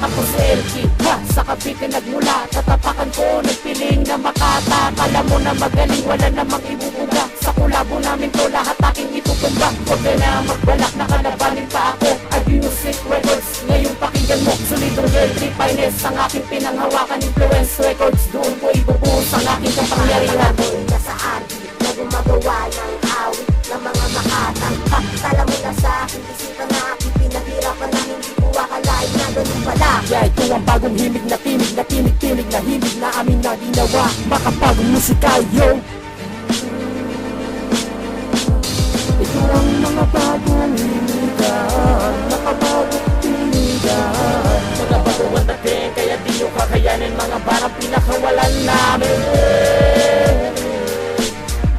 Ako si LG, ha, sa Cavite nagmula. Tatapakan ko, nagpiling na makata. Kala mo na magaling, wala namang ibubuga. Sa kulabo namin to, lahat aking itutumba. Huwag ka na magbalak, nakalabanin pa ako. Music Records, ngayong pakinggan mo. Solidong LG Finest, ang aking pinanghawakan. Influence Records, doon ko ibubuhos ang aking kapangyarihan. Nasa arti na gumagawa ng awit ng mga makatang. Tala mo na sa aking bisita na aking pinahirapan na hindi ko akalain na ganun pala. Yeah, ito ang bagong himig na tinig na tinig-tinig na himig na amin na ginawa. Makapagong musika, yo. Ito ang mga bagong himigan, makapagong tinigan. Mga bagong dating, kaya di nyo kakayanin. Mga barang pinakawalan namin.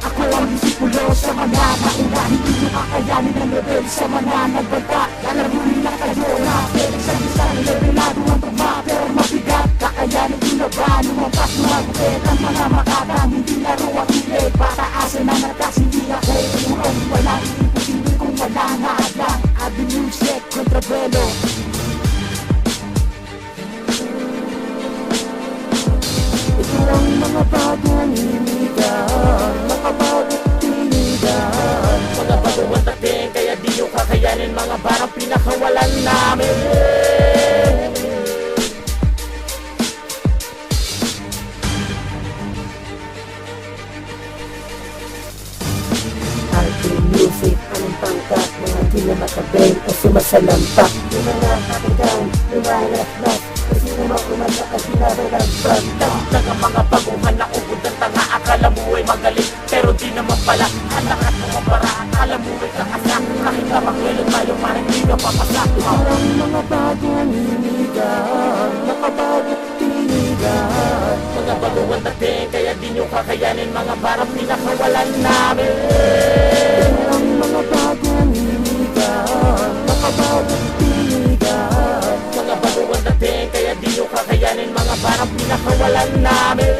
Ako ang disipulo sa mga nauna. Hindi nyo kakayanin ang level sa mga nagbanta. Lalamunin na kayo na pwede sa isang levelado ang tugma. Pero mabigat, kakayanin nyo na ba lumampas lumagupit ang mga makatang. Hindi laro ang ilig, pataasin ang natas. Hindi ako urong walang imposible kung wala na agad. Adi music, kontrabelo. Ito ang mga bagong himigan, makabagong tinigan. Mga bagong dating, kaya di nyo kakayanin. Mga barang pinakawalan namin. Arte music, anong pangkat, mga di na matabeng o sumasalampak. Yung mga kakigang, lumalak-lak, kasi naman kumanda ka sinabalang dagdag ang mga baguhan na ubod ng tanga. Akala mo ay magaling, pero di naman pala. Anak at mga para, akala mo ay kakasa. Kahit na makwelot tayo, parang di na papasa. Ito ang mga bagong hinigan, makabagong tinigan. Mga baguhan dating, kaya di nyo kakayanin. Mga barang pinakawalan namin. Ito ang mga bagong hinigan, makabagong tinigan. Mga baguhan dating, kaya di nyo kakayanin. Mga barang pinakawalan namin.